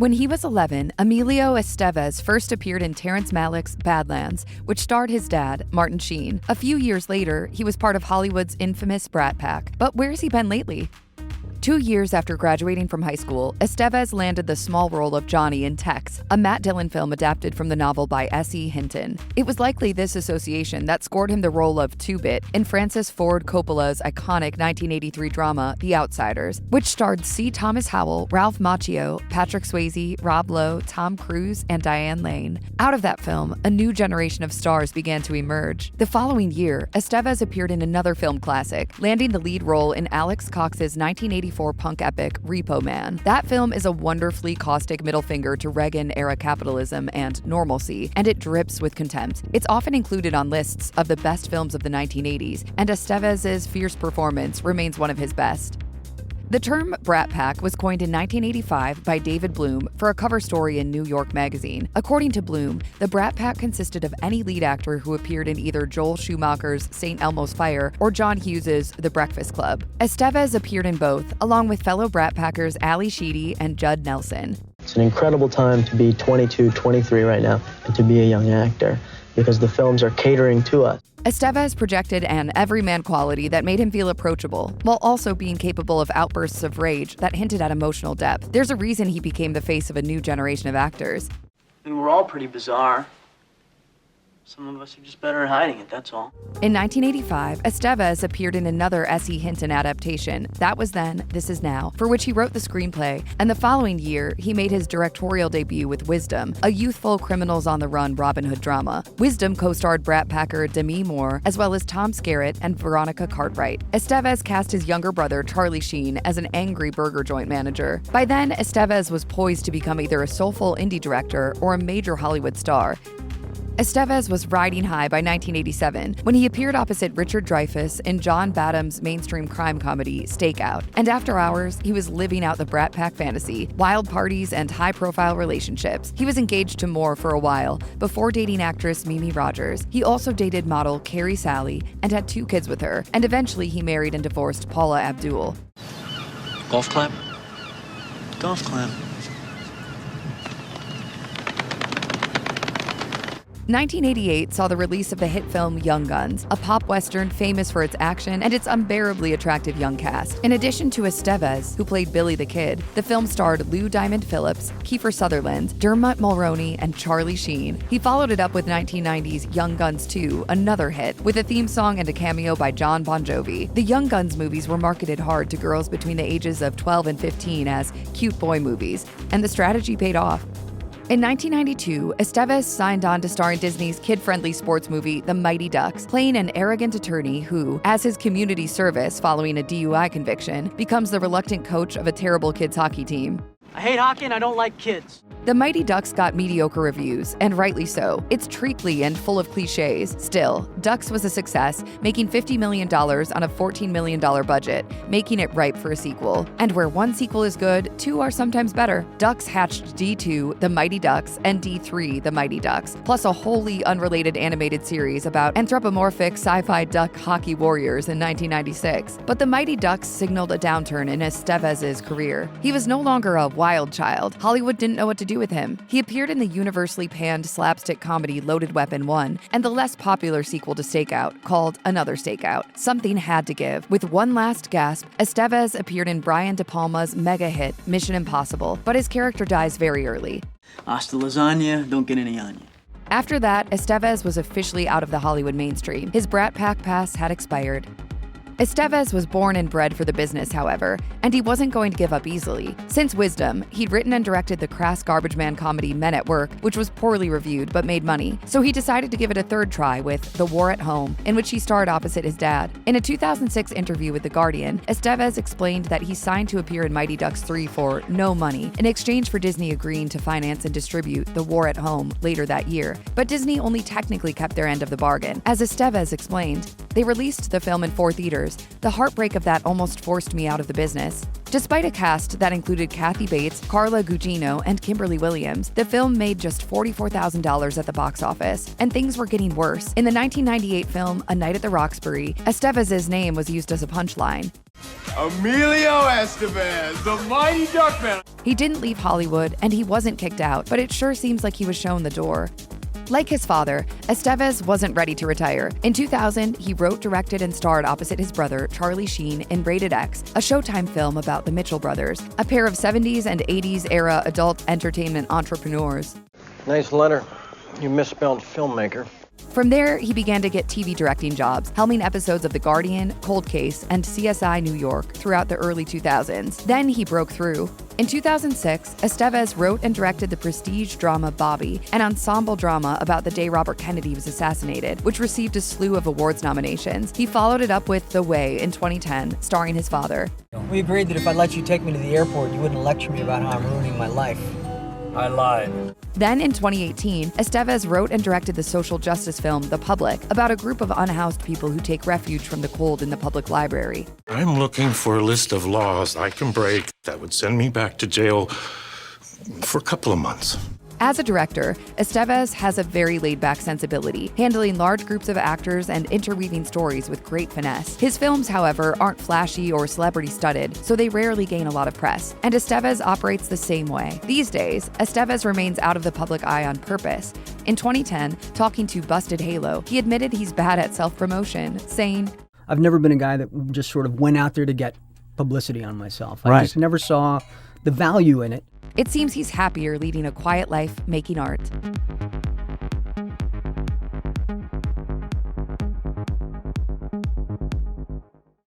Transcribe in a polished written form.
When he was 11, Emilio Estevez first appeared in Terrence Malick's Badlands, which starred his dad, Martin Sheen. A few years later, he was part of Hollywood's infamous Brat Pack. But where's he been lately? 2 years after graduating from high school, Estevez landed the small role of Johnny in Tex, a Matt Dillon film adapted from the novel by S.E. Hinton. It was likely this association that scored him the role of Two-Bit in Francis Ford Coppola's iconic 1983 drama, The Outsiders, which starred C. Thomas Howell, Ralph Macchio, Patrick Swayze, Rob Lowe, Tom Cruise, and Diane Lane. Out of that film, a new generation of stars began to emerge. The following year, Estevez appeared in another film classic, landing the lead role in Alex Cox's 1984 punk epic Repo Man. That film is a wonderfully caustic middle finger to Reagan-era capitalism and normalcy, and it drips with contempt. It's often included on lists of the best films of the 1980s, and Estevez's fierce performance remains one of his best. The term Brat Pack was coined in 1985 by David Bloom for a cover story in New York Magazine. According to Bloom, the Brat Pack consisted of any lead actor who appeared in either Joel Schumacher's St. Elmo's Fire or John Hughes's The Breakfast Club. Estevez appeared in both, along with fellow Brat Packers Ali Sheedy and Judd Nelson. It's an incredible time to be 22, 23 right now, and to be a young actor, because the films are catering to us. Estevez projected an everyman quality that made him feel approachable, while also being capable of outbursts of rage that hinted at emotional depth. There's a reason he became the face of a new generation of actors. I mean, we're all pretty bizarre. Some of us are just better at hiding it, that's all. In 1985, Estevez appeared in another S.E. Hinton adaptation, That Was Then, This Is Now, for which he wrote the screenplay, and the following year, he made his directorial debut with Wisdom, a youthful criminals-on-the-run Robin Hood drama. Wisdom co-starred Brat Packer Demi Moore, as well as Tom Skerritt and Veronica Cartwright. Estevez cast his younger brother, Charlie Sheen, as an angry burger joint manager. By then, Estevez was poised to become either a soulful indie director or a major Hollywood star. Estevez was riding high by 1987 when he appeared opposite Richard Dreyfuss in John Badham's mainstream crime comedy Stakeout. And after hours, he was living out the Brat Pack fantasy, wild parties, and high-profile relationships. He was engaged to Moore for a while before dating actress Mimi Rogers. He also dated model Carrie Sally and had 2 kids with her, and eventually he married and divorced Paula Abdul. Golf clap? Golf clap. 1988 saw the release of the hit film Young Guns, a pop western famous for its action and its unbearably attractive young cast. In addition to Estevez, who played Billy the Kid, the film starred Lou Diamond Phillips, Kiefer Sutherland, Dermot Mulroney, and Charlie Sheen. He followed it up with 1990's Young Guns 2, another hit, with a theme song and a cameo by John Bon Jovi. The Young Guns movies were marketed hard to girls between the ages of 12 and 15 as cute boy movies, and the strategy paid off. In 1992, Estevez signed on to star in Disney's kid-friendly sports movie The Mighty Ducks, playing an arrogant attorney who, as his community service following a DUI conviction, becomes the reluctant coach of a terrible kids hockey team. I hate hockey and I don't like kids. The Mighty Ducks got mediocre reviews, and rightly so. It's treacly and full of cliches. Still, Ducks was a success, making $50 million on a $14 million budget, making it ripe for a sequel. And where one sequel is good, 2 are sometimes better. Ducks hatched D2, The Mighty Ducks, and D3, The Mighty Ducks, plus a wholly unrelated animated series about anthropomorphic sci-fi duck hockey warriors in 1996. But The Mighty Ducks signaled a downturn in Estevez's career. He was no longer a wild child. Hollywood didn't know what to do with him. He appeared in the universally panned slapstick comedy Loaded Weapon 1 and the less popular sequel to Stakeout called Another Stakeout. Something had to give. With one last gasp, Estevez appeared in Brian De Palma's mega hit Mission Impossible, but his character dies very early. Hasta lasagna, don't get any on you. After that, Estevez was officially out of the Hollywood mainstream. His Brat Pack pass had expired. Estevez was born and bred for the business, however, and he wasn't going to give up easily. Since Wisdom, he'd written and directed the crass garbage man comedy Men at Work, which was poorly reviewed but made money, so he decided to give it a third try with The War at Home, in which he starred opposite his dad. In a 2006 interview with The Guardian, Estevez explained that he signed to appear in Mighty Ducks 3 for no money, in exchange for Disney agreeing to finance and distribute The War at Home later that year. But Disney only technically kept their end of the bargain. As Estevez explained, they released the film in 4 theaters. The heartbreak of that almost forced me out of the business. Despite a cast that included Kathy Bates, Carla Gugino, and Kimberly Williams, the film made just $44,000 at the box office, and things were getting worse. In the 1998 film A Night at the Roxbury, Estevez's name was used as a punchline. Emilio Estevez, the mighty Duckman. He didn't leave Hollywood, and he wasn't kicked out, but it sure seems like he was shown the door. Like his father, Estevez wasn't ready to retire. In 2000, he wrote, directed, and starred opposite his brother, Charlie Sheen, in Rated X, a Showtime film about the Mitchell brothers, a pair of 70s and 80s era adult entertainment entrepreneurs. Nice letter. You misspelled filmmaker. From there, he began to get TV directing jobs, helming episodes of The Guardian, Cold Case, and CSI New York throughout the early 2000s. Then he broke through. In 2006, Estevez wrote and directed the prestige drama Bobby, an ensemble drama about the day Robert Kennedy was assassinated, which received a slew of awards nominations. He followed it up with The Way in 2010, starring his father. We agreed that if I let you take me to the airport, you wouldn't lecture me about how I'm ruining my life. I lied. Then in 2018, Estevez wrote and directed the social justice film The Public, about a group of unhoused people who take refuge from the cold in the public library. I'm looking for a list of laws I can break that would send me back to jail for a couple of months. As a director, Estevez has a very laid-back sensibility, handling large groups of actors and interweaving stories with great finesse. His films, however, aren't flashy or celebrity-studded, so they rarely gain a lot of press. And Estevez operates the same way. These days, Estevez remains out of the public eye on purpose. In 2010, talking to Busted Halo, he admitted he's bad at self-promotion, saying, I've never been a guy that just sort of went out there to get publicity on myself. I just never saw the value in it. It seems he's happier leading a quiet life making art.